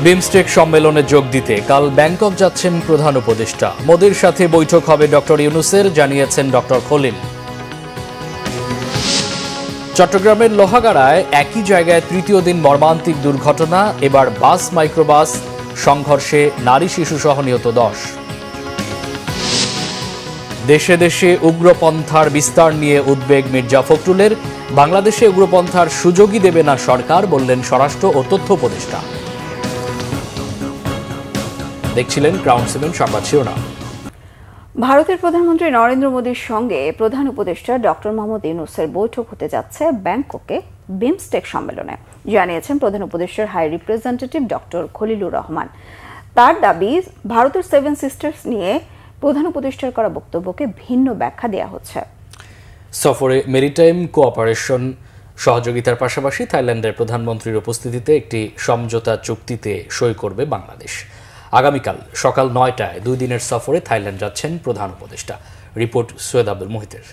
বিমস্টেক সম্মেলনে যোগ দিতে কাল ব্যাংকক যাচ্ছেন প্রধান উপদেষ্টা। মোদির সাথে বৈঠক হবে ডক্টর ইউনূসের, জানিয়েছেন ডক্টর খলিল। চট্টগ্রামের লোহাগাড়ায় একই জায়গায় তৃতীয় দিন মর্মান্তিক দুর্ঘটনা। এবার বাস মাইক্রোবাস সংঘর্ষে নারী শিশুসহ নিহত 10। দেশে দেশে উগ্রপন্থার বিস্তার নিয়ে উদ্বেগ মির্জা ফখরুলের। বাংলাদেশে উগ্রপন্থার সুযোগই দেবে না সরকার, বললেন স্বরাষ্ট্র ও তথ্য উপদেষ্টা। দেখছিলেন ক্রাউন 7 সংবাদ শিরোনাম। ভারতের প্রধানমন্ত্রী নরেন্দ্র মোদীর সঙ্গে প্রধান উপদেষ্টা ডক্টর মোহাম্মদ ইউনূসের বৈঠক হতে যাচ্ছে ব্যাংককে বিমস্টেক সম্মেলনে, জানিয়েছেন প্রধান উপদেষ্টার high representative doctor Khalilur Rahman. তার দাবি, ভারতের 7 সিস্টার্স নিয়ে প্রধান উপদেষ্টার করা বক্তব্যকে ভিন্ন ব্যাখ্যা দেওয়া হচ্ছে। সফরে মেরিটাইম কোঅপারেশন সহযোগিতার পাশাপাশি থাইল্যান্ডের প্রধানমন্ত্রীর উপস্থিতিতে একটি সমঝোতা চুক্তিতে সই করবে বাংলাদেশ। আগামীকাল সকাল 9টায় 2 দিনের সফরে থাইল্যান্ড যাচ্ছেন প্রধান উপদেষ্টা। রিপোর্ট সৈয়দ আব্দুল মুহিতের।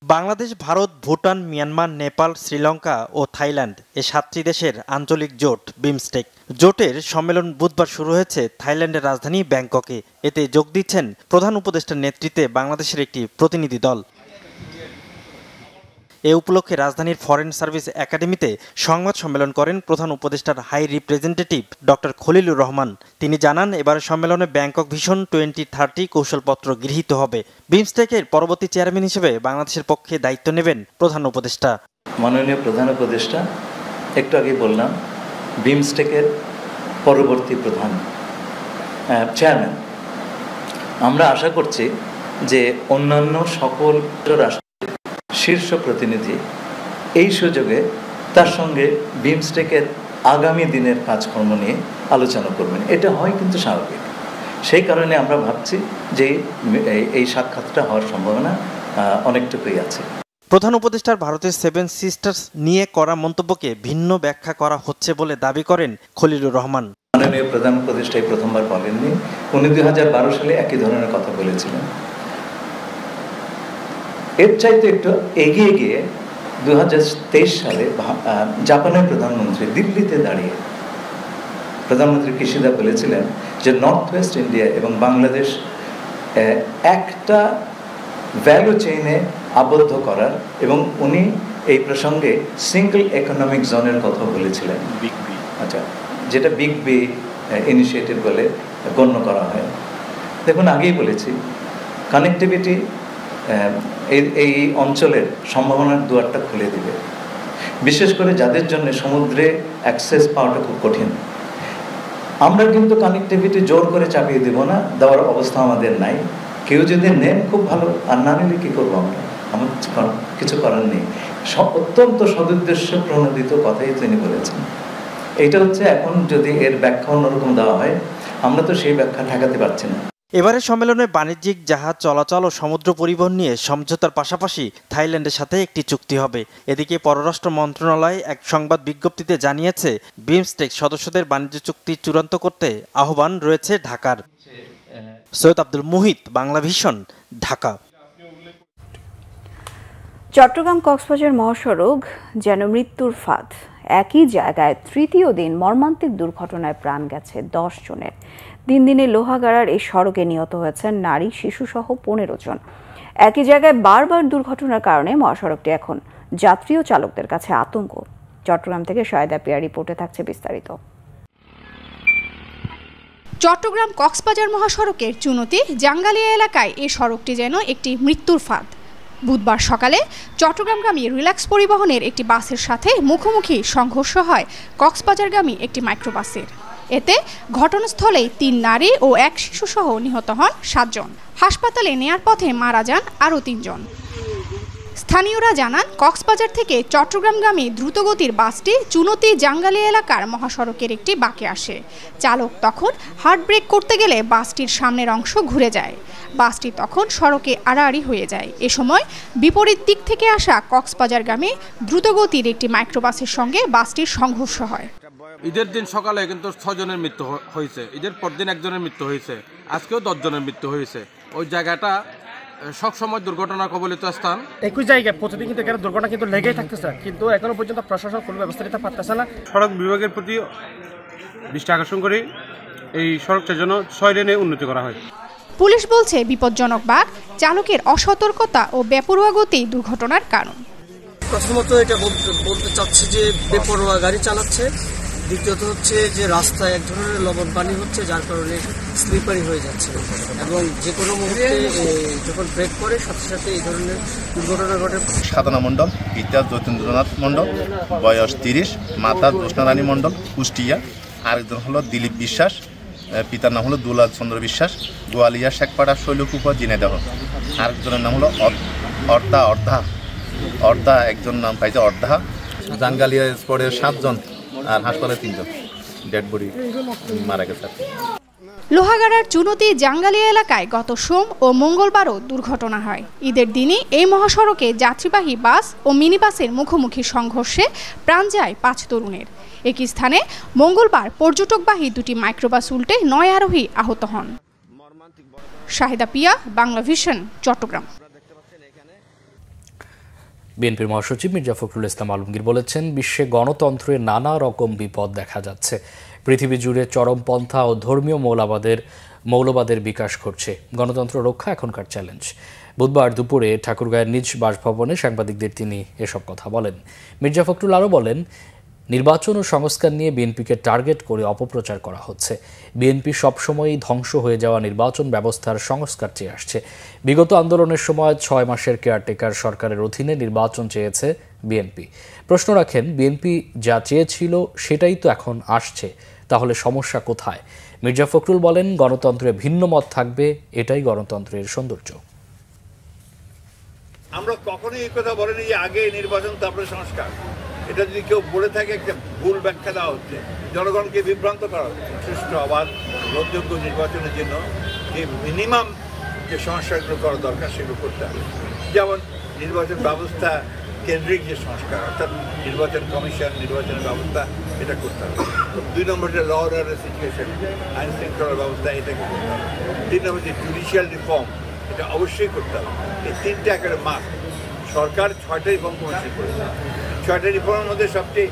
বাংলাদেশ, ভারত, ভুটান, মিয়ানমার, নেপাল, শ্রীলঙ্কা ও থাইল্যান্ড এ 7টি দেশের আঞ্চলিক জোট বিমস্টেক। জোটের সম্মেলন বুধবার শুরু হয়েছে থাইল্যান্ডের রাজধানী ব্যাংককে। এতে যোগ দিচ্ছেন প্রধান উপদেষ্টার নেতৃত্বে বাংলাদেশের একটি প্রতিনিধি দল। এ উপলক্ষে রাজধানীর ফরেন সার্ভিস একাডেমিতে সংবাদ সম্মেলন করেন প্রধান উপদেষ্টার high representative doctor Khalilur Rahman. তিনি জানান, এবারের সম্মেলনে ব্যাংকক ভিশন 2030 কৌশলপত্র গৃহীত হবে। বিমস্টেকের পরবর্তী চেয়ারম্যান হিসেবে বাংলাদেশের পক্ষে দায়িত্ব নেবেন প্রধান উপদেষ্টা। মাননীয় প্রধান উপদেষ্টা, একটু আগে বললাম, বিমস্টেকের পরবর্তী প্রধান চেয়ারম্যান। আমরা আশা করছি যে অন্যান্য সকল রাষ্ট্র শীর্ষ প্রতিনিধি এই সুযোগে তার সঙ্গে বিমস্টেকের আগামী দিনের কাজকর্ম নিয়ে আলোচনা করবেন। এটা হয় কিন্তু স্বাভাবিক। সেই কারণে আমরা ভাবছি যে এই সাক্ষাৎটা হওয়ার সম্ভাবনা অনেকটুকুই আছে। প্রধান উপদেষ্টার ভারতের 7 সিস্টার্স নিয়ে করা মন্তব্যকে ভিন্ন ব্যাখ্যা করা হচ্ছে বলে দাবি করেন খলিলুর রহমান। মাননীয় প্রধান উপদেষ্টাই প্রথমবার বলেননি, উনি 2012 সালে একই ধরনের কথা বলেছিলেন। এর চাইতে একটু এগিয়ে গিয়ে 2023 সালে জাপানের প্রধানমন্ত্রী দিল্লিতে দাঁড়িয়ে প্রধানমন্ত্রী কিশিদা বলেছিলেন যে নর্থ ওয়েস্ট ইন্ডিয়া এবং বাংলাদেশ একটা ভ্যালু চেইনে আবদ্ধ করার, এবং উনি এই প্রসঙ্গে সিঙ্গল ইকোনমিক জোনের কথা বলেছিলেন, যেটা বিগ বি ইনিশিয়েটিভ বলে গণ্য করা হয়। দেখুন, আগেই বলেছি, কানেক্টিভিটি এই অঞ্চলের সম্ভাবনার দুয়ারটা খুলে দিবে, বিশেষ করে যাদের জন্য সমুদ্রে অ্যাক্সেস পাওয়াটা খুব কঠিন। আমরা কিন্তু কানেক্টিভিটি জোর করে চাপিয়ে দেব না, দেওয়ার অবস্থা আমাদের নাই। কেউ যদি নেন খুব ভালো, আর না নিলে কী করবো আমরা? আমার কিছু করার নেই। অত্যন্ত সদুদ্দেশ্য প্রণোদিত কথাই তিনি বলেছেন। এইটা হচ্ছে, এখন যদি এর ব্যাখ্যা অন্যরকম দেওয়া হয়, আমরা তো সেই ব্যাখ্যা ঠেকাতে পারছি না। এবারের সম্মেলনে বাণিজ্যিক জাহাজ চলাচল ও সমুদ্র পরিবহন নিয়ে সমঝোতার পাশাপাশি থাইল্যান্ডের সাথে একটি চুক্তি হবে। এদিকে পররাষ্ট্র মন্ত্রণালয় এক সংবাদ বিজ্ঞপ্তিতে জানিয়েছে, বিমস্টেক সদস্যদের বাণিজ্য চুক্তি চূড়ান্ত করতে আহ্বান রয়েছে ঢাকার। সৈয়দ আব্দুল মুহিত, বাংলা ভিশন, ঢাকা। চট্টগ্রাম কক্সবাজার মহাসড়ক যেন মৃত্যুর ফাঁদ। একই জায়গায় তৃতীয় দিন মর্মান্তিক দুর্ঘটনায় প্রাণ গেছে 10 জনের। 3 দিনে লোহাগাড়ার এই সড়কে নিহত হয়েছেন নারী শিশুসহ 15 জন। একই জায়গায় বারবার দুর্ঘটনার কারণে মহাসড়কটি এখন যাত্রী ও চালকদের কাছে আতঙ্ক। চট্টগ্রাম থেকে শায়দা পিয়া রিপোর্টে থাকছে বিস্তারিত। চট্টগ্রাম কক্সবাজার মহাসড়কের চুনতি জাঙ্গালিয়া এলাকায় এই সড়কটি যেন একটি মৃত্যুর ফাঁদ। বুধবার সকালে চট্টগ্রামগামী রিল্যাক্স পরিবহনের একটি বাসের সাথে মুখোমুখি সংঘর্ষ হয় কক্সবাজারগামী একটি মাইক্রোবাসের। এতে ঘটনাস্থলেই 3 নারী ও 1 শিশুসহ নিহত হন 7 জন। হাসপাতালে নেয়ার পথে মারা যান আরও 3 জন। স্থানীয়রা জানান, কক্সবাজার থেকে চট্টগ্রামগামী দ্রুতগতির বাসটি চুনতি জাঙ্গালিয়া এলাকার মহাসড়কের একটি বাঁকে আসে। চালক তখন হার্ড ব্রেক করতে গেলে বাসটির সামনের অংশ ঘুরে যায়। বাসটি তখন সড়কে আড়াআড়ি হয়ে যায়। এ সময় বিপরীত দিক থেকে আসা কক্সবাজারগামী দ্রুতগতির একটি মাইক্রোবাসের সঙ্গে বাসটির সংঘর্ষ হয়। ঈদের দিন সকালে কিন্তু 6 জনের মৃত্যু হয়েছে, ঈদের পর দিন 1 জনের মৃত্যু হয়েছে, আজকেও 10 জনের মৃত্যু হয়েছে। ওই জায়গাটা সবসময় দুর্ঘটনা কবলিত স্থান। একই জায়গায় প্রতিদিন কিন্তু এখানে দুর্ঘটনা কিন্তু লেগেই থাকতেছে, কিন্তু এখনো পর্যন্ত প্রশাসন কোনো ব্যবস্থা নিতে পারতেছে না। সড়ক বিভাগের প্রতি দৃষ্টি আকর্ষণ করে এই সড়কটার জন্য 6 লেনে উন্নতি করা হয়। পুলিশ বলছে বিপজ্জনক বাঁক, চালকের অসতর্কতা ও বেপরোয়া গতি দুর্ঘটনার কারণ। প্রথমত এটা বলতে চাচ্ছি যে বেপরোয়া গাড়ি চালাচ্ছে, দ্বিতীয়ত হচ্ছে যে রাস্তায় এক ধরনের লবণ পানি হচ্ছে, যার কারণে স্লিপারি হয়ে যাচ্ছে এবং যে কোনো মুহূর্তে যখন ব্রেক করে সাথে সাথে এই ধরনের দুর্ঘটনা ঘটে। সাধনা মণ্ডল, পিতা যতীন্দ্রনাথ মণ্ডল, বয়স 30, মাতা জ্যোৎস্নারানী মণ্ডল, কুষ্টিয়া। আরেকজন হলো দিলীপ বিশ্বাস, পিতার নাম হলো দুলাল চন্দ্র বিশ্বাস, গোয়ালিয়া শেখপাড়া শৈলকুপা ঝিনাইদহ। আরেকজনের নাম হলো অর্ধা, একজন নাম পাইছে অর্ধা। জাঙ্গালিয়া স্পটে 7 জন আর হাসপাতালে 3 জন ডেড বডি মারা গেছে। লোহাগাড়ার চুনতি জাঙ্গালিয়া এলাকায় গত সোম ও মঙ্গলবারও দুর্ঘটনা হয়। ঈদের দিনই এই মহাসড়কে যাত্রীবাহী বাস ও মিনি বাসের মুখোমুখি সংঘর্ষে প্রাণ যায় 5 তরুণের। একই স্থানে মঙ্গলবার পর্যটকবাহী 2টি মাইক্রোবাস উল্টে 9 আরোহী আহত হন। শাহিদা পিয়া, বাংলা ভিশন, চট্টগ্রাম। বিএনপির মহাসচিব মির্জা ফখরুল ইসলাম আলমগীর বলেছেন, বিশ্বে গণতন্ত্রের নানা রকম বিপদ দেখা যাচ্ছে। পৃথিবী জুড়ে চরমপন্থা ও ধর্মীয় মৌলবাদের বিকাশ ঘটছে। গণতন্ত্র রক্ষা এখনকার চ্যালেঞ্জ। বুধবার দুপুরে ঠাকুরগাঁয়ের নিজ বাসভবনে সাংবাদিকদের তিনি এসব কথা বলেন। মির্জা ফখরুল আরও বলেন, নির্বাচন ও সংস্কার নিয়ে বিএনপিকে টার্গেট করে অপপ্রচার করা হচ্ছে। বিএনপি সবসময়ই ধ্বংস হয়ে যাওয়া নির্বাচন ব্যবস্থার সংস্কার চেয়ে আসছে। বিগত আন্দোলনের সময় 6 মাসের কেয়ারটেকার সরকারের অধীনে নির্বাচন চেয়েছে বিএনপি। প্রশ্ন রাখেন, বিএনপি যা চেয়েছিল সেটাই তো এখন আসছে, তাহলে সমস্যা কোথায়? মির্জা ফখরুল বলেন, গণতন্ত্রে ভিন্ন মত থাকবে, এটাই গণতন্ত্রের সৌন্দর্য। আমরা কখনোই এই কথা বলিনি যে আগে নির্বাচন তারপরে সংস্কার। এটা যদি কেউ বলে থাকে, একটা ভুল ব্যাখ্যা দেওয়া হচ্ছে, জনগণকে বিভ্রান্ত করা হচ্ছে। সুষ্ঠু অবাধ গ্রহণযোগ্য নির্বাচনের জন্য যে মিনিমাম যে সংস্কারগুলো করা দরকার সেগুলো করতে হবে। যেমন নির্বাচন ব্যবস্থা কেন্দ্রিক যে সংস্কার, অর্থাৎ নির্বাচন কমিশন, নির্বাচনের ব্যবস্থা, এটা করতে হবে। 2 নম্বরটা ল অর্ডার সিচুয়েশন, আইন শৃঙ্খলার ব্যবস্থা, এটাকে করতে হবে। 3 নম্বর যে জুডিশিয়াল রিফর্ম, এটা অবশ্যই করতে হবে। এই 3টা একেবারে মাস্ট। সরকার 6টা রিফর্ম করেছে। 6টা রিফর্মের মধ্যে সবচেয়ে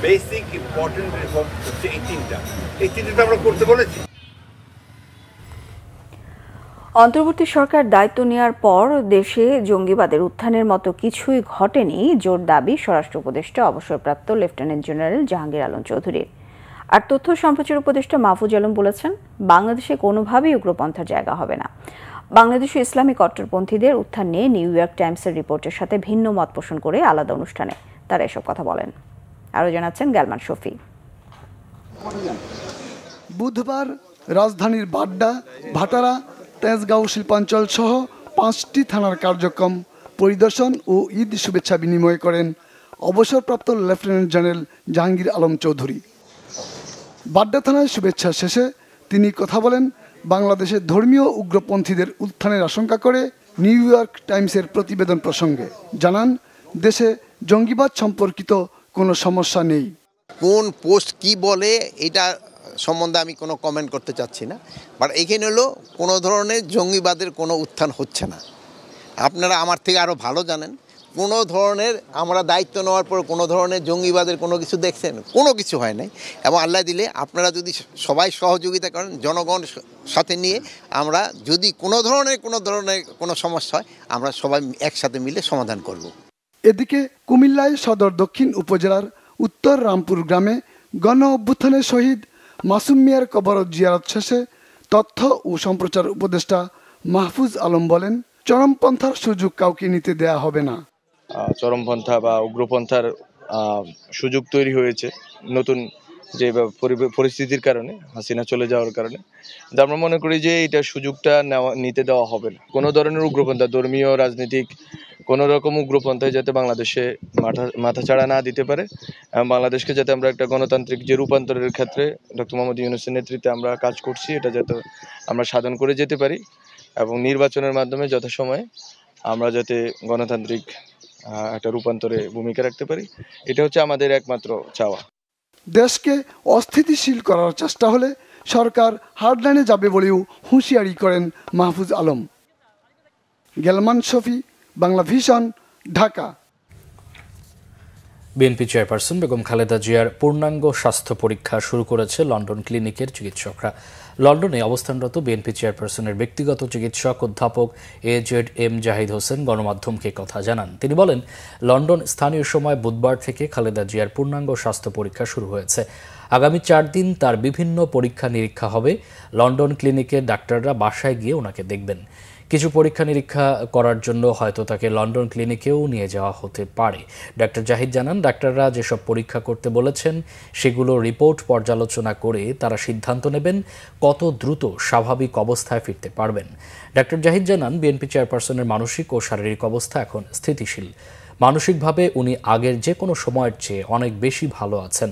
বেসিক ইম্পর্টেন্ট রিফর্ম হচ্ছে এই 3টা। এই 3টা আমরা করতে বলেছি। অন্তর্বর্তী সরকার দায়িত্ব নেওয়ার পর দেশে জঙ্গিবাদের উত্থানের মতো কিছুই ঘটেনি, জোর দাবি স্বরাষ্ট্র উপদেষ্টা অবসরপ্রাপ্ত লেফটেন্যান্ট জেনারেল জাহাঙ্গীর আলম চৌধুরীর। আর তথ্য সম্প্রচার উপদেষ্টা মাহফুজ আলম বলেছেন, বাংলাদেশে কোনোভাবেই উগ্রপন্থার জায়গা হবে না। বাংলাদেশে ইসলামী কট্টরপন্থীদের উত্থান নিয়ে নিউ ইয়র্ক টাইমসের রিপোর্টের সাথে ভিন্ন মত পোষণ করে আলাদা অনুষ্ঠানে তারা এসব কথা বলেন। আরও জানাচ্ছেন গ্যালমান শফি। বুধবার রাজধানীর বাড্ডা, ভাটারা, তেজগাঁও শিল্পাঞ্চল সহ 5টি থানার কার্যক্রম পরিদর্শন ও ঈদ শুভেচ্ছা বিনিময় করেন অবসরপ্রাপ্ত লেফটেন্যান্ট জেনারেল জাহাঙ্গীর আলম চৌধুরী। বাড্ডা থানায় শুভেচ্ছা শেষে তিনি কথা বলেন বাংলাদেশের ধর্মীয় উগ্রপন্থীদের উত্থানের আশঙ্কা করে নিউ ইয়র্ক টাইমসের প্রতিবেদন প্রসঙ্গে। জানান, দেশে জঙ্গিবাদ সম্পর্কিত কোনো সমস্যা নেই। কোন পোস্ট কি বলে এটা সম্বন্ধে আমি কোনো কমেন্ট করতে চাচ্ছি না, বাট এইখানে হলো কোনো ধরনের জঙ্গিবাদের কোনো উত্থান হচ্ছে না। আপনারা আমার থেকে আরও ভালো জানেন, কোনো ধরনের আমরা দায়িত্ব নেওয়ার পর কোনো ধরনের জঙ্গিবাদের কোনো কিছু দেখছেন? কোনো কিছু হয় নাই। এবং আল্লাহ দিলে আপনারা যদি সবাই সহযোগিতা করেন, জনগণ সাথে নিয়ে আমরা যদি কোনো ধরনের কোনো সমস্যা হয়, আমরা সবাই একসাথে মিলে সমাধান করব। এদিকে কুমিল্লায় সদর দক্ষিণ উপজেলার উত্তর রামপুর গ্রামে গণ অভ্যুত্থানের শহীদ মাসুম মিয়ার কবর জিয়ারত শেষে তথ্য ও সম্প্রচার উপদেষ্টা মাহফুজ আলম বলেন, চরমপন্থার সুযোগ কাউকে নিতে দেয়া হবে না। চরমপন্থা বা উগ্রপন্থার সুযোগ তৈরি হয়েছে নতুন যে পরিস্থিতির কারণে, হাসিনা চলে যাওয়ার কারণে। আমরা মনে করি যে এটা সুযোগটা নিতে দেওয়া হবে না। কোনো ধরনের উগ্রপন্থা, ধর্মীয়, রাজনৈতিক কোনো রকম উগ্রপন্থায় যাতে বাংলাদেশে মাথাচাড়া না দিতে পারে, বাংলাদেশকে যাতে আমরা একটা গণতান্ত্রিক যে রূপান্তরের ক্ষেত্রে ডক্টর মোহাম্মদ ইউনূসের নেতৃত্বে আমরা কাজ করছি, এটা যাতে আমরা সাধন করে যেতে পারি এবং নির্বাচনের মাধ্যমে যথাসময়ে আমরা যাতে গণতান্ত্রিক একটা রূপান্তরে ভূমিকা রাখতে পারি, এটা হচ্ছে আমাদের একমাত্র চাওয়া। দেশকে অস্থিতিশীল করার চেষ্টা হলে সরকার হার্ডলাইনে যাবে বলেও হুঁশিয়ারি করেন মাহফুজ আলম। গেলমান Shafi, Bangla vision, Dhaka. BNP chairperson Begum Khaleda জিয়ার পূর্ণাঙ্গ স্বাস্থ্য পরীক্ষা শুরু করেছে লন্ডন ক্লিনিকের চিকিৎসকরা। লন্ডনে অবস্থানরত বিএনপি চেয়ারপারসনের ব্যক্তিগত চিকিৎসক অধ্যাপক AZM জাহিদ হোসেন গণমাধ্যমকে কথা জানান। তিনি বলেন, লন্ডন স্থানীয় সময় বুধবার থেকে খালেদা জিয়ার পূর্ণাঙ্গ স্বাস্থ্য পরীক্ষা শুরু হয়েছে। আগামী 4 দিন তার বিভিন্ন পরীক্ষা নিরীক্ষা হবে। লন্ডন ক্লিনিকের ডাক্তাররা বাসায় গিয়ে ওনাকে দেখবেন। কিছু পরীক্ষা নিরীক্ষা করার জন্য হয়তো তাকে লন্ডন ক্লিনিকেও নিয়ে যাওয়া হতে পারে। ডাক্তার জাহিদ জানান, ডাক্তাররা যেসব পরীক্ষা করতে বলেছেন সেগুলো রিপোর্ট পর্যালোচনা করে তারা সিদ্ধান্ত নেবেন কত দ্রুত স্বাভাবিক অবস্থায় ফিরতে পারবেন। ডাক্তার জাহিদ জানান, বিএনপি চেয়ারপারসনের মানসিক ও শারীরিক অবস্থা এখন স্থিতিশীল। মানসিকভাবে উনি আগের যে কোনো সময়ের চেয়ে অনেক বেশি ভালো আছেন।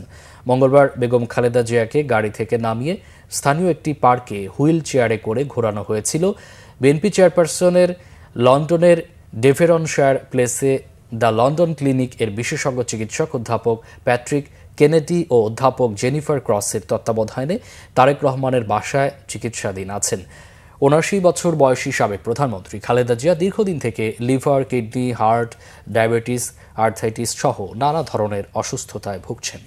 মঙ্গলবার বেগম খালেদা জিয়াকে গাড়ি থেকে নামিয়ে স্থানীয় একটি পার্কে হুইল চেয়ারে করে ঘোরানো হয়েছিল। বিএনপি চেয়ারপারসনের লন্ডনের ডেভেরনশায়ার প্লেসে দ্য লন্ডন ক্লিনিক এর বিশেষজ্ঞ চিকিৎসক অধ্যাপক প্যাট্রিক কেনেডি ও অধ্যাপক জেনিফার ক্রসের তত্ত্বাবধানে তারেক রহমানের বাসায় চিকিৎসাধীন আছেন। ৭৯ বছর বয়সী সাবেক প্রধানমন্ত্রী খালেদা জিয়া দীর্ঘদিন থেকে liver, kidney, heart, diabetes, arthritis সহ নানা ধরনের অসুস্থতায় ভুগছেন।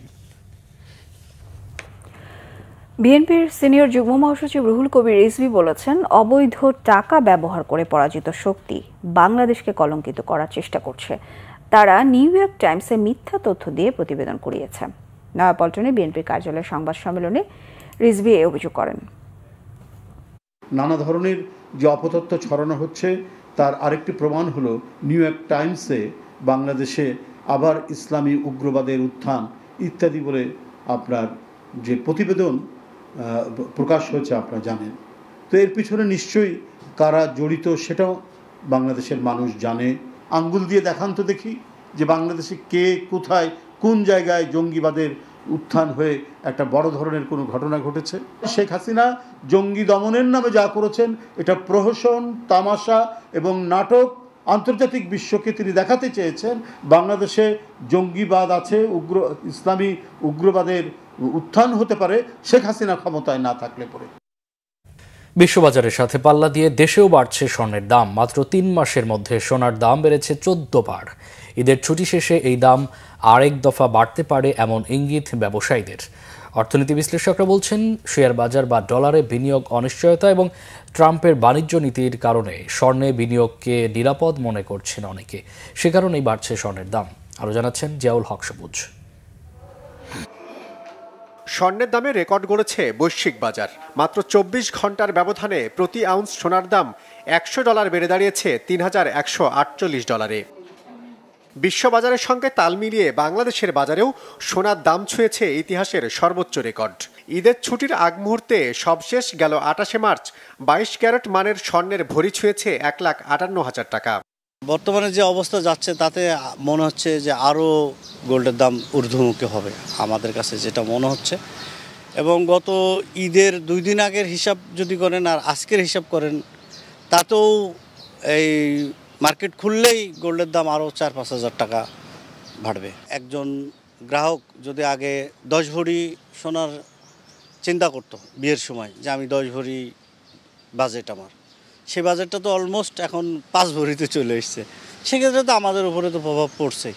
বিএনপির সিনিয়র যুগ্ম মহাসচিব রুহুল কবির রিজভী বলেছেন, অবৈধ টাকা ব্যবহার করে পরাজিত শক্তি বাংলাদেশকে কলঙ্কিত করার চেষ্টা করছে। তারা নিউ ইয়র্ক টাইমসে মিথ্যা তথ্য দিয়ে প্রতিবেদন করিয়েছে। নয়াপল্টনে বিএনপির কার্যালয়ের সংবাদ সম্মেলনে রিজভী এই অভিযোগ করেন। নানা ধরনের যে অপতথ্য ছড়ানো হচ্ছে তার আরেকটি প্রমাণ হলো নিউ ইয়র্ক টাইমসে বাংলাদেশে আবার ইসলামী উগ্রবাদের উত্থান ইত্যাদি বলে আপনার যে প্রতিবেদন প্রকাশ হয়েছে আপনারা জানেন। তো এর পিছনে নিশ্চয়ই কারা জড়িত সেটাও বাংলাদেশের মানুষ জানে। আঙ্গুল দিয়ে দেখান তো দেখি যে বাংলাদেশে কে কোথায় কোন জায়গায় জঙ্গিবাদের উত্থান হয়ে একটা বড় ধরনের কোনো ঘটনা ঘটেছে। শেখ হাসিনা জঙ্গি দমনের নামে যা করেছেন এটা প্রহসন, তামাশা এবং নাটক। আন্তর্জাতিক বিশ্বকে তিনি দেখাতে চেয়েছেন বাংলাদেশে জঙ্গিবাদ আছে, ইসলামী উগ্রবাদের উত্থান হতে পারে শেখ হাসিনা ক্ষমতায় না থাকলে পরে। বিশ্ববাজারের সাথে পাল্লা দিয়ে দেশেও বাড়ছে স্বর্ণের দাম। মাত্র 3 মাসের মধ্যে সোনার দাম বেড়েছে 14 বার। ঈদের ছুটি শেষে এই দাম আরেক দফা বাড়তে পারে এমন ইঙ্গিত ব্যবসায়ীদের। অর্থনীতি বিশ্লেষকরা বলছেন, শেয়ার বাজার বা ডলারে বিনিয়োগ অনিশ্চয়তা এবং ট্রাম্পের বাণিজ্য নীতির কারণে স্বর্ণে বিনিয়োগকে নিরাপদ মনে করছেন অনেকে। সে কারণেই বাড়ছে স্বর্ণের দাম। আরও জানাচ্ছেন জিয়াউল হক সবুজ। স্বর্ণের দামে রেকর্ড গড়েছে বৈশ্বিক বাজার। মাত্র 24 ঘন্টার ব্যবধানে প্রতি আউন্স সোনার দাম $100 বেড়ে দাঁড়িয়েছে $3148। বিশ্ববাজারের সঙ্গে তাল মিলিয়ে বাংলাদেশের বাজারেও সোনার দাম ছুঁয়েছে ইতিহাসের সর্বোচ্চ রেকর্ড। ঈদের ছুটির আগ মুহূর্তে সবশেষ গেল 28 মার্চ 22 ক্যারেট মানের স্বর্ণের ভরি ছুঁয়েছে 1,58,000 টাকা। বর্তমানে যে অবস্থা যাচ্ছে তাতে মনে হচ্ছে যে আরও গোল্ডের দাম ঊর্ধ্বমুখী হবে আমাদের কাছে যেটা মনে হচ্ছে। এবং গত ঈদের 2 দিন আগের হিসাব যদি করেন আর আজকের হিসাব করেন তাতেও এই মার্কেট খুললেই গোল্ডের দাম আরও 4-5 হাজার টাকা বাড়বে। একজন গ্রাহক যদি আগে 10 ভরি সোনার চিন্তা করতো বিয়ের সময় যে আমি 10 ভরি বাজেট আমার, সেই বাজেটটা তো অলমোস্ট এখন 5 ভরিতে চলে এসছে। সেক্ষেত্রে তো আমাদের উপরে তো প্রভাব পড়ছেই।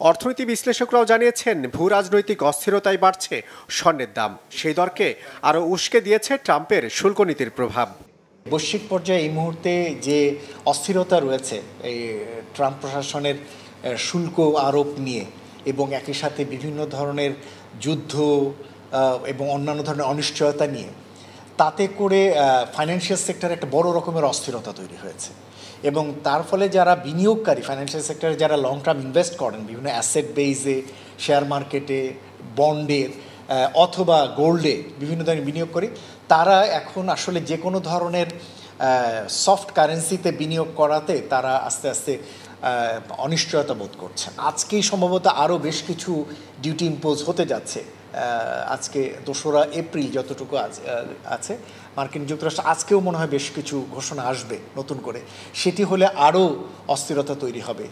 অর্থনীতি বিশ্লেষকরাও জানিয়েছেন, ভূ রাজনৈতিক অস্থিরতায় বাড়ছে স্বর্ণের দাম। সেই দরকে আরও উস্কে দিয়েছে ট্রাম্পের শুল্ক নীতির প্রভাব। বৈশ্বিক পর্যায়ে এই মুহূর্তে যে অস্থিরতা রয়েছে এই ট্রাম্প প্রশাসনের শুল্ক আরোপ নিয়ে এবং একই সাথে বিভিন্ন ধরনের যুদ্ধ এবং অন্যান্য ধরনের অনিশ্চয়তা নিয়ে, তাতে করে ফাইন্যান্সিয়াল সেক্টরে একটা বড় রকমের অস্থিরতা তৈরি হয়েছে। এবং তার ফলে যারা বিনিয়োগকারী ফাইন্যান্সিয়াল সেক্টরে যারা লং টার্ম ইনভেস্ট করেন বিভিন্ন অ্যাসেট বেইজে, শেয়ার মার্কেটে, বন্ডের অথবা গোল্ডে বিভিন্ন ধরনের বিনিয়োগ করি, তারা এখন আসলে যে কোনো ধরনের সফট কারেন্সিতে বিনিয়োগ করাতে তারা আস্তে আস্তে অনিশ্চয়তা বোধ করছে। আজকেই সম্ভবত আরও বেশ কিছু ডিউটি ইম্পোজ হতে যাচ্ছে। আজকে 2রা এপ্রিল যতটুকু আছে মার্কিন যুক্তরাষ্ট্র আজকেও মনে হয় বেশ কিছু ঘোষণা আসবে নতুন করে, সেটি হলে আরও অস্থিরতা তৈরি হবে।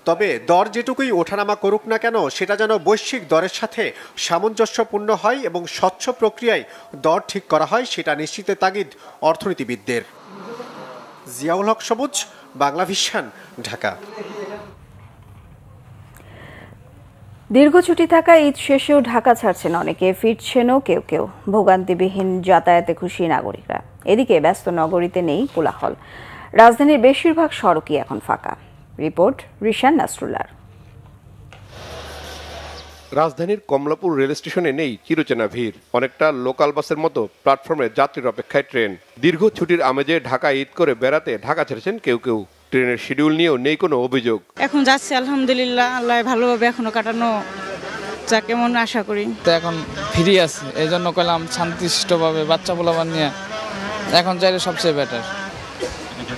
তবে দর যেটুকুই ওঠানামা করুক না কেন সেটা যেন বৈশ্বিক দরের সাথে সামঞ্জস্যপূর্ণ হয় এবং স্বচ্ছ প্রক্রিয়ায় দর ঠিক করা হয়, সেটা নিশ্চিতের তাগিদ অর্থনীতিবিদদের। জিয়াউল হক সবুজ, বাংলা ভিশন, ঢাকা। দীর্ঘ ছুটি থাকা ঈদ শেষেও ঢাকা ছাড়ছেন অনেকে, ফিরছেনও কেউ কেউ। ভোগান্তিবিহীন যাতায়াতে খুশি নাগরিকরা। এদিকে ব্যস্ত নগরীতে নেই কোলাহল, রাজধানীর বেশিরভাগ সড়কই এখন ফাঁকা। রিপোর্ট রিশান নাসরুল্লাহর। রাজধানীর কমলাপুর রেল স্টেশনে নেই চিরচেনা ভিড়, অনেকটা লোকাল বাসের মতো প্ল্যাটফর্মে যাত্রীর অপেক্ষায় ট্রেন। দীর্ঘ ছুটির আমেজে ঢাকা ঈদ করে বেড়াতে ঢাকা ছেড়েছেন কেউ কেউ। ট্রেনের শিডিউল নিয়েও নেই কোনো অভিযোগ। এখন যাচ্ছে আলহামদুলিল্লাহ, আল্লাহ ভালোভাবে এখনো কাটানো যা কেমন আশা করি। তো এখন ফ্রি আছে, এই জন্য কইলাম শান্তিশিষ্টভাবে বাচ্চা পোলাপান নিয়ে এখন চাইলে সবচেয়ে বেটার,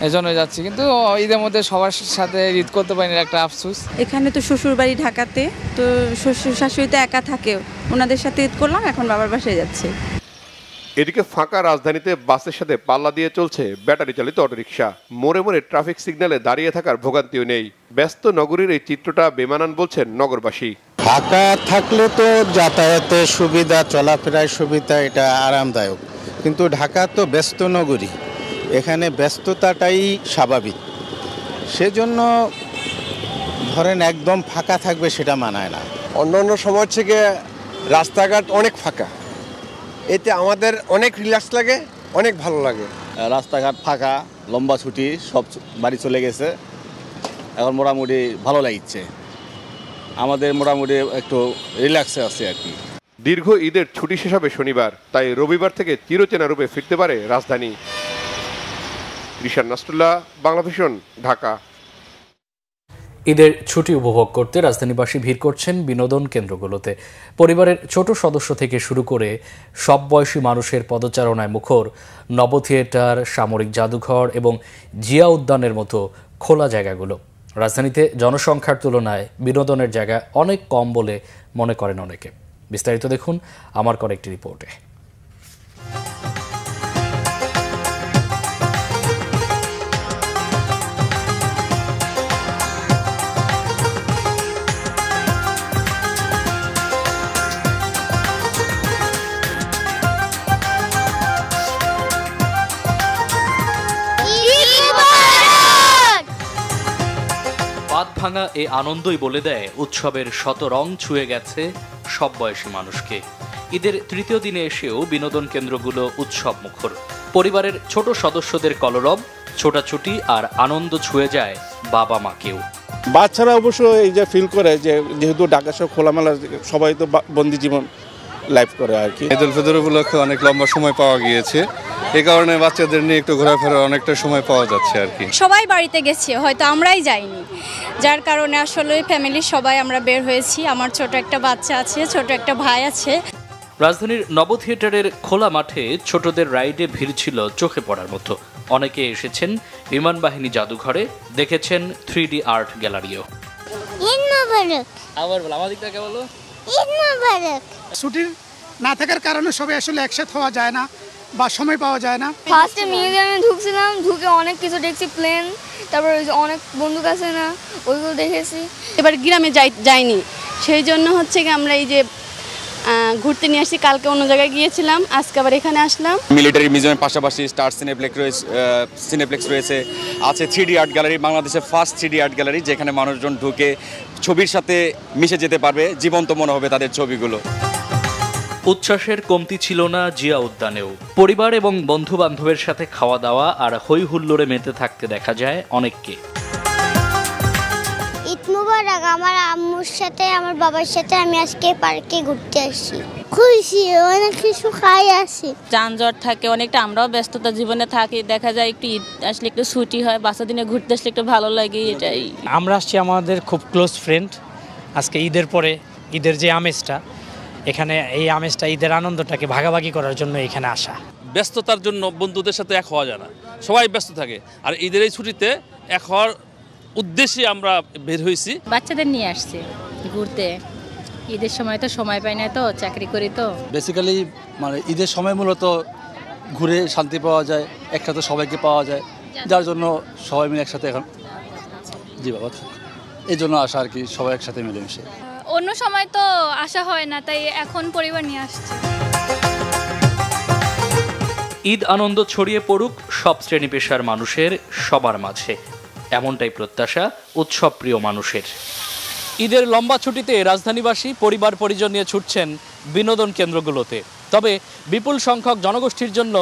এই জন্য যাচ্ছি। কিন্তু ঈদের মধ্যে সবার সাথে ঈদ করতে পারিনি, একটা আফসোস। এখানে তো শ্বশুর বাড়ি ঢাকাতে, তো শ্বশুর শাশুড়ি তো একা থাকে, ওনাদের সাথে ঈদ করলাম, এখন বাবার বাসায় যাচ্ছে। এদিকে ফাঁকা রাজধানীতে বাসের সাথে পাল্লা দিয়ে চলছে ব্যাটারি চালিত অটোরিকশা। মোড়ে মোড়ে ট্রাফিক সিগন্যালে দাঁড়িয়ে থাকার ভোগান্তিও নেই। ব্যস্ত নগরীর এই চিত্রটা বেমানান বলছেন নগরবাসী। ফাঁকা থাকলে তো যাতায়াতের সুবিধা, চলাফেরার সুবিধা, এটা আরামদায়ক। কিন্তু ঢাকা তো ব্যস্ত নগরী, এখানে ব্যস্ততাটাই স্বাভাবিক। সেজন্য ধরেন একদম ফাঁকা থাকবে সেটা মানায় না। অন্যান্য সময় থেকে রাস্তাঘাট অনেক ফাঁকা, এতে আমাদের অনেক রিল্যাক্স লাগে, অনেক ভালো লাগে। রাস্তাঘাট ফাঁকা, লম্বা ছুটি, সব বাড়ি চলে গেছে, এখন মোটামুটি ভালো লাগছে। আমাদের মোটামুটি একটু রিল্যাক্সে আছে আর কি। দীর্ঘ ঈদের ছুটি শেষ হবে শনিবার, তাই রবিবার থেকে চিরচেনা রূপে ফিরতে পারে রাজধানী। রিশান নাসরুল্লাহ, বাংলা ভিশন, ঢাকা। ঈদের ছুটি উপভোগ করতে রাজধানীবাসী ভিড় করছেন বিনোদন কেন্দ্রগুলোতে। পরিবারের ছোট সদস্য থেকে শুরু করে সব বয়সী মানুষের পদচারণায় মুখর নব থিয়েটার, সামরিক জাদুঘর এবং জিয়া উদ্যানের মতো খোলা জায়গাগুলো। রাজধানীতে জনসংখ্যার তুলনায় বিনোদনের জায়গা অনেক কম বলে মনে করেন অনেকে। বিস্তারিত দেখুন আমার করা একটি রিপোর্টে। ভাঙা এ আনন্দই বলে দেয় উৎসবের শত রং ছুঁয়ে গেছে সব বয়সী মানুষকে। ঈদের তৃতীয় দিনে এসেও বিনোদন কেন্দ্রগুলো উৎসব মুখর। পরিবারের ছোট সদস্যদের কলরব, ছোটাছুটি আর আনন্দ ছুঁয়ে যায় বাবা মাকেও। বাচ্চারা অবশ্য এই যে ফিল করে যে যেহেতু ঢাকা শহর খোলামেলা, সবাই তো বন্দি জীবন লাইফ করে আর কি। ঈদুল ফিতর উপলক্ষে অনেক লম্বা সময় পাওয়া গিয়েছে, এই কারণে বাচ্চাদের নিয়ে একটু ঘোরাফেরার অনেকটা সময় পাওয়া যাচ্ছে আর কি। সবাই বাড়িতে গেছে, হয়তো আমরাই যাইনি, যার কারণে আসলে ফ্যামিলি সবাই আমরা বের হয়েছি। আমার ছোট একটা বাচ্চা আছে, ছোট একটা ভাই আছে। রাজধানীর নব থিয়েটারের খোলা মাঠে ছোটদের রাইডে ভিড় ছিল চোখে পড়ার মতো। অনেকে এসেছেন বিমান বাহিনী জাদুঘরে, দেখেছেন 3D আর্ট গ্যালারিও। ছুটির না থাকার কারণে সবাই আসলে একসাথে হওয়া যায় না বা সময় পাওয়া যায় না। ফার্স্টে মিউজিয়ামে ঢুকছিলাম, ঢুকে অনেক কিছু দেখছি, প্লেন, তারপর অনেক বন্দুক আছে না, ওইগুলো দেখেছি। এবার গ্রামে যাইনি, সেই জন্য হচ্ছে কি আমরা এই যে ঘুরতে নিয়ে আসছি। কালকে অন্য জায়গায় গিয়েছিলাম, আজকে আবার এখানে আসলাম। মিলিটারি মিউজিয়ামের পাশাপাশি স্টার সিনেপ্লেক্স রয়েছে, আছে 3D আর্ট গ্যালারি, বাংলাদেশের ফার্স্ট 3D আর্ট গ্যালারি, যেখানে মানুষজন ঢুকে ছবির সাথে মিশে যেতে পারবে, জীবন্ত মনে হবে তাদের ছবিগুলো। উচ্ছ্বাসের কমতি ছিল না জিয়া উদ্যানেও। পরিবার এবং বন্ধু বান্ধবের সাথে খাওয়া দাওয়া আর হই হুল্লোড়ে মেতে থাকতে দেখা যায় অনেককে। ঈদ মুবারক। আমার আম্মুর সাথে আমার বাবার সাথে আমি আজকে পার্কে ঘুরতে আসছি, খুশি, অনেক কিছু খাই আসি। যানজট থাকে অনেকটা, আমরাও ব্যস্ততা জীবনে থাকি, দেখা যায় একটু ঈদ আসলে একটু ছুটি হয়, বাচ্চা দিনে ঘুরতে আসলে একটু ভালো লাগে, এটাই। আমরা আসছি আমাদের খুব ক্লোজ ফ্রেন্ড, আজকে ঈদের পরে ঈদের যে আমেজটা, এখানে এই আমেজটা, ঈদের আনন্দটাকে ভাগাভাগি করার জন্য এখানে আসা। ব্যস্ততার জন্য বন্ধুদের সাথে এক হওয়া যায় না, সবাই ব্যস্ত থাকে, আর ঈদের এই ছুটিতে এক হওয়ার উদ্দেশ্যে আমরা বের হয়েছি। বাচ্চাদের নিয়ে আসছে ঘুরতে, ঈদের সময় তো সময় পাই না, তো চাকরি করি, তো বেসিক্যালি মানে ঈদের সময় মূলত ঘুরে শান্তি পাওয়া যায়, একসাথে সবাইকে পাওয়া যায়, যার জন্য সবাই মিলে একসাথে এখন জি বাবা এই জন্য আসা আর কি, সবাই একসাথে মিলেমিশে। অন্য সময় তো আসা হয় না, তাই এখন পরিবার নিয়ে আসছে। ঈদ আনন্দ ছড়িয়ে পড়ুক সব শ্রেণী পেশার মানুষের সবার মাঝে। এমনটাই প্রত্যাশা উৎসবপ্রিয় মানুষের। ঈদের লম্বা ছুটিতে রাজধানীবাসী পরিবার পরিজন নিয়ে ছুটছেন বিনোদন কেন্দ্রগুলোতে। তবে বিপুল সংখ্যক জনগোষ্ঠীর জন্য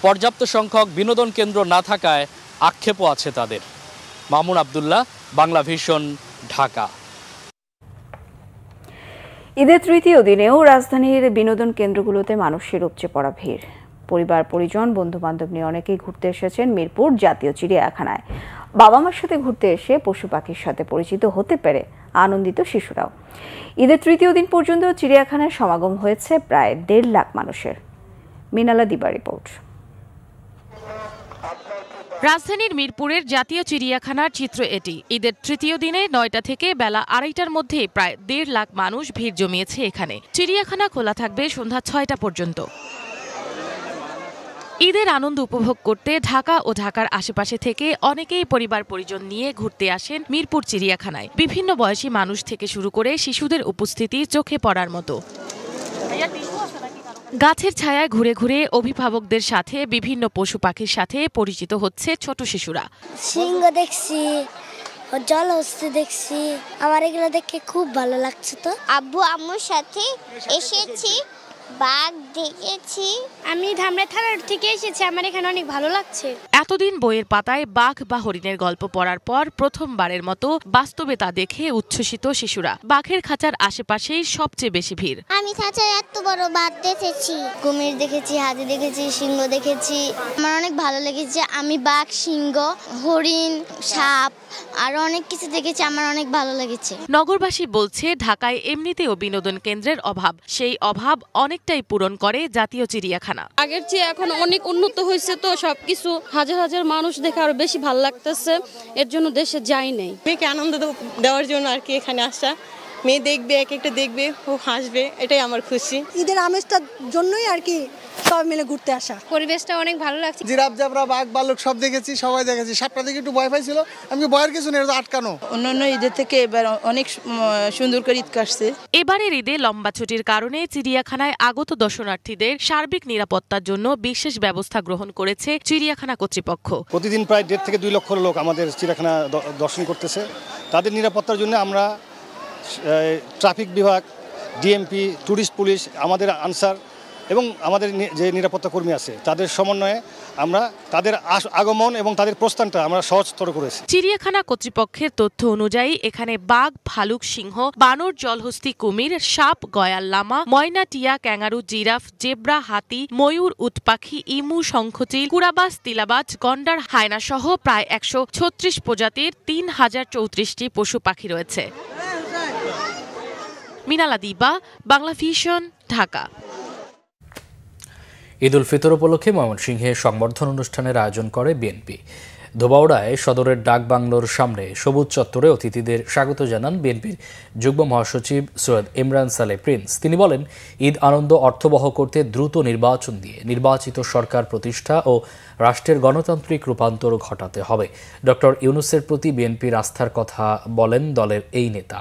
পর্যাপ্ত সংখ্যক বিনোদন কেন্দ্র না থাকায় আক্ষেপও আছে তাদের। মামুন আব্দুল্লাহ, বাংলা ভিশন, ঢাকা। ঈদের তৃতীয় দিনেও রাজধানীর বিনোদন কেন্দ্রগুলোতে মানুষের উপচে পড়া ভিড়। পরিবার পরিজন বন্ধু বান্ধব নিয়ে অনেকেই ঘুরতে এসেছেন মিরপুর জাতীয় চিড়িয়াখানায়। বাবা মার সাথে ঘুরতে এসে পশু পাখির সাথে পরিচিত হতে পেরে আনন্দিত শিশুরাও। ঈদের তৃতীয় দিন পর্যন্ত চিড়িয়াখানায় সমাগম হয়েছে প্রায় 1.5 লাখ মানুষের। মিনালা দিবা রিপোর্ট। রাজধানীর মিরপুরের জাতীয় চিড়িয়াখানার চিত্র এটি। ঈদের তৃতীয় দিনে 9টা থেকে বেলা 2:30টার মধ্যে প্রায় 1.5 লাখ মানুষ ভিড় জমিয়েছে এখানে। চিড়িয়াখানা খোলা থাকবে সন্ধ্যা 6টা পর্যন্ত। ঈদের আনন্দ উপভোগ করতে ঢাকা ও ঢাকার আশেপাশে থেকে অনেকেই পরিবার পরিজন নিয়ে ঘুরতে আসেন মিরপুর চিড়িয়াখানায়। বিভিন্ন বয়সী মানুষ থেকে শুরু করে শিশুদের উপস্থিতি চোখে পড়ার মতো। গাছের ছায়ায় ঘুরে ঘুরে অভিভাবকদের সাথে বিভিন্ন পশু পাখির সাথে পরিচিত হচ্ছে ছোট শিশুরা। সিংহ দেখছি, জলহস্তি দেখছি, আমার এগুলো দেখে খুব ভালো লাগছে। তো আব্বু আম্মুর সাথে এসেছি, বাঘ দেখেছি। আমি ধামরা থানার থেকে এসেছি, আমার এখানে অনেক ভালো লাগছে। এতদিন বইয়ের পাতায় বাঘ বা হরিণের গল্প পড়ার পর প্রথমবারের মতো বাস্তবে তা দেখে উচ্ছ্বসিত শিশুরা। বাঘের খাঁচার আশেপাশেই সবচেয়ে বেশি ভিড়। আমি খাঁচায় এত বড় বাঘ দেখেছি, কুমির দেখেছি, হাতি দেখেছি, সিংহ দেখেছি। আমার অনেক ভালো লেগেছে। আমি বাঘ, সিংহ, হরিণ, সাপ আরো অনেক কিছু দেখেছি, আমার অনেক ভালো লেগেছে। নগরবাসী বলছে ঢাকায় এমনিতেও বিনোদন কেন্দ্রের অভাব। সেই অভাব অনেকটাই পূরণ করে জাতীয় চিড়িয়াখানা। আগের চেয়ে এখন অনেক উন্নত হয়েছে, তো সবকিছু হাজার হাজার মানুষ দেখে আরো বেশি ভালো লাগতেছে। এর জন্য দেশে যাই নেই। মেয়েকে আনন্দ দেওয়ার জন্য আর কি এখানে আসা। মেয়ে দেখবে, এক একটা দেখবে, ও হাসবে, এটাই আমার খুশি। ঈদের আমেজটার জন্যই আর কি সবাই মিলে ঘুরতে আসা। পরিবেশটা অনেক ভালো লাগছে। জিরাফ, জেব্রা, বাঘ, ভাল্লুক সব দেখেছি, সবাই দেখেছি। সাপটা দেখে একটু ভয় পাইছিল, আমি ভয়ের কিছু নেই, আটকানো। অন্যান্য ঈদের থেকে এবার অনেক সুন্দর করে ঈদ কাটছে। এবারের ঈদে লম্বা ছুটির কারণে চিড়িয়াখানায় আগত দর্শনার্থীদের সার্বিক নিরাপত্তার জন্য বিশেষ ব্যবস্থা গ্রহণ করেছে চিড়িয়াখানা কর্তৃপক্ষ। প্রতিদিন প্রায় 1.5 থেকে 2 লক্ষ লোক আমাদের চিড়িয়াখানা দর্শন করতেছে। তাদের নিরাপত্তার জন্য আমরা ট্রাফিক বিভাগ, ডিএমপি, ট্যুরিস্ট পুলিশ, আমাদের আনসার এবং আমাদের যে নিরাপত্তা কর্মী আছে তাদের সমন্বয়ে আমরা তাদের আগমন এবং তাদের প্রস্থানটা আমরা সহজতর করেছি। চিড়িয়াখানা কর্তৃপক্ষের তথ্য অনুযায়ী এখানে বাঘ, ভালুক, সিংহ, বানর, জলহস্তি, কুমির, সাপ, গয়াল লামা, ময়না, টিয়া, ক্যাঙ্গারু, জিরাফ, জেব্রা, হাতি, ময়ূর, উটপাখি, ইমু, শঙ্খচিল, কুরাবাস, তিলাবাজ, গন্ডার, হায়না সহ প্রায় 136 প্রজাতির 3034টি পশু পাখি রয়েছে। মিনালা দিবা, বাংলা ভিশন, ঢাকা। ঈদ উল ফিতর উপলক্ষে ময়মনসিংহে সংবর্ধনা অনুষ্ঠানের আয়োজন করে বিএনপি। ধোবাউড়ায় সদরের ডাক বাংলোর সামনে সবুজ চত্বরে অতিথিদের স্বাগত জানান বিএনপির যুগ্ম মহাসচিব সৈয়দ ইমরান সালে প্রিন্স। তিনি বলেন, ঈদ আনন্দ অর্থবহ করতে দ্রুত নির্বাচন দিয়ে নির্বাচিত সরকার প্রতিষ্ঠা ও রাষ্ট্রের গণতান্ত্রিক রূপান্তর ঘটাতে হবে। ডক্টর ইউনূসের প্রতি বিএনপির আস্থার কথা বলেন দলের এই নেতা।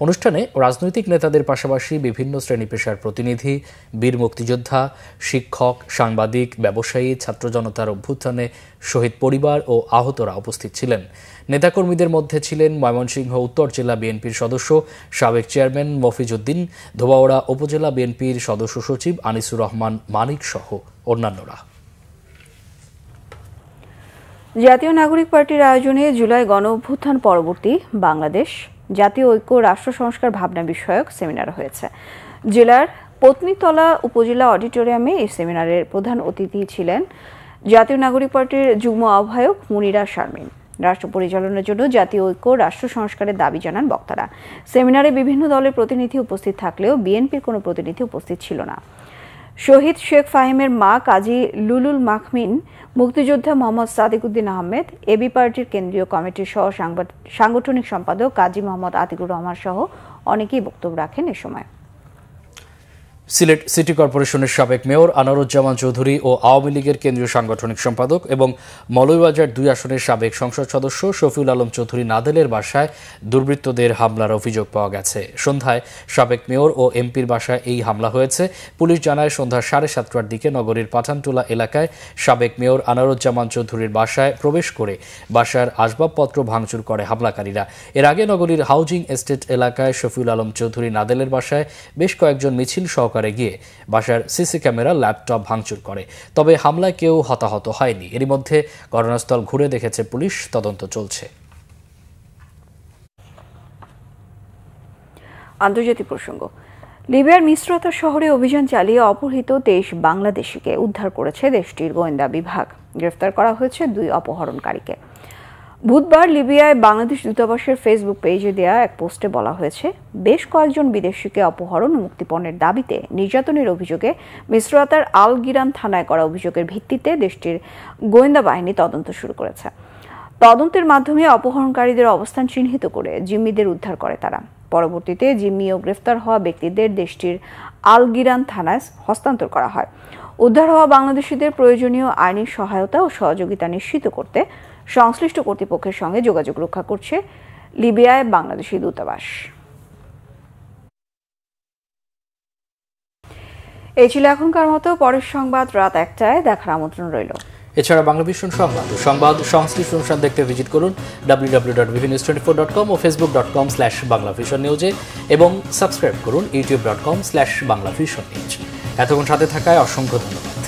অনুষ্ঠানে রাজনৈতিক নেতাদের পাশাপাশি বিভিন্ন শ্রেণী পেশার প্রতিনিধি, বীর মুক্তিযোদ্ধা, শিক্ষক, সাংবাদিক, ব্যবসায়ী, ছাত্র জনতার অভ্যুত্থানে শহীদ পরিবার ও আহতরা উপস্থিত ছিলেন। নেতাকর্মীদের মধ্যে ছিলেন ময়মনসিংহ উত্তর জেলা বিএনপির সদস্য সাবেক চেয়ারম্যান মফিজ উদ্দিন, ধোবাউড়া উপজেলা বিএনপির সদস্য সচিব আনিসুর রহমান মানিক সহ অন্যান্যরা। জাতীয় নাগরিক পার্টির আয়োজনে জুলাই গণ অভ্যুত্থান পরবর্তী বাংলাদেশ জাতীয় ঐক্য রাষ্ট্র সংস্কার ভাবনা বিষয়ক সেমিনার হয়েছে। জেলার পত্নীতলা উপজেলা অডিটোরিয়ামে এই সেমিনারের প্রধান অতিথি ছিলেন জাতীয় নাগরিক পার্টির যুগ্ম আহ্বায়ক মুনিরা শারমিন। রাষ্ট্র পরিচালনার জন্য জাতীয় ঐক্য রাষ্ট্র সংস্কারের দাবি জানান বক্তারা। সেমিনারে বিভিন্ন দলের প্রতিনিধি উপস্থিত থাকলেও বিএনপির কোনো প্রতিনিধি উপস্থিত ছিল না। শহীদ শেখ ফাহিমের মা কাজী লুলুল মাখমিন, মুক্তিযোদ্ধা মোহাম্মদ সাদিক উদ্দিন আহমেদ, এবি পার্টির কেন্দ্রীয় কমিটির সহ সাংগঠনিক সম্পাদক কাজী মোহাম্মদ আতিকুর রহমান সহ অনেকেই বক্তব্য রাখেন এ সময়। সিলেট সিটি কর্পোরেশনের সাবেক মেয়র আনোয়ারুজ্জামান চৌধুরী ও আওয়ামী লীগের কেন্দ্রীয় সাংগঠনিক সম্পাদক এবং মৌলভীবাজার 2 আসনের সাবেক সংসদ সদস্য শফিউল আলম চৌধুরী নাদেলের বাসায় দুর্বৃত্তদের হামলার অভিযোগ পাওয়া গেছে। সন্ধ্যায় সাবেক মেয়র ও এমপির বাসায় এই হামলা হয়েছে। পুলিশ জানায় সন্ধ্যা 7:30টার দিকে নগরীর পাঠানটোলা এলাকায় সাবেক মেয়র আনোয়ারুজ্জামান চৌধুরীর বাসায় প্রবেশ করে বাসার আসবাবপত্র ভাঙচুর করে হামলাকারীরা। এর আগে নগরীর হাউজিং এস্টেট এলাকায় শফিউল আলম চৌধুরী নাদেলের বাসায় বেশ কয়েকজন মিছিল সহকারে গিয়ে বাসার সিসি ক্যামেরা, ল্যাপটপ ভাঙচুর করে। তবে হামলায় কেউ হতাহত হয়নি। এরই মধ্যে ঘটনাস্থল ঘুরে দেখেছে পুলিশ, তদন্ত চলছে। আন্তর্জাতিক প্রসঙ্গ। লিবিয়ার মিসরাতা শহরে অভিযান চালিয়ে অপহৃত 23 বাংলাদেশিকে উদ্ধার করেছে দেশটির গোয়েন্দা বিভাগ। গ্রেফতার করা হয়েছে 2 অপহরণকারীকে। বুধবার লিবিয়ায় বাংলাদেশ দূতাবাসের ফেসবুক পেজে দেয়া এক পোস্টে বলা হয়েছে, বেশ কয়েকজন বিদেশিকে অপহরণ ও মুক্তিপণের দাবিতে নির্যাতনের অভিযোগে মিসরাতার আল গিরান থানায় করা অভিযোগের ভিত্তিতে দেশটির গোয়েন্দা বাহিনী তদন্ত শুরু করেছে। তদন্তের মাধ্যমে অপহরণকারীদের অবস্থান চিহ্নিত করে জিম্মিদের উদ্ধার করে তারা। পরবর্তীতে জিম্মি ও গ্রেফতার হওয়া ব্যক্তিদের দেশটির আল গিরান থানায় হস্তান্তর করা হয়। উদ্ধার হওয়া বাংলাদেশিদের প্রয়োজনীয় আইনি সহায়তা ও সহযোগিতা নিশ্চিত করতে সংশ্লিষ্ট কর্তৃপক্ষের সঙ্গে যোগাযোগ রক্ষা করছে লিবিয়ায় বাংলাদেশি দূতাবাস। এই ছিল এখনকার মতো। পরের সংবাদ রাত 1টায় দেখার আমন্ত্রণ রইল। এছাড়া বাংলা ভিশন সংবাদ সংশ্লিষ্ট অনুষ্ঠান দেখতে ভিজিট করুন www.bvnews24.com ও facebook.com/banglavisionnews এবং সাবস্ক্রাইব করুন youtube.com/banglavisionnews। এতক্ষণ সাথে থাকায় অসংখ্য ধন্যবাদ।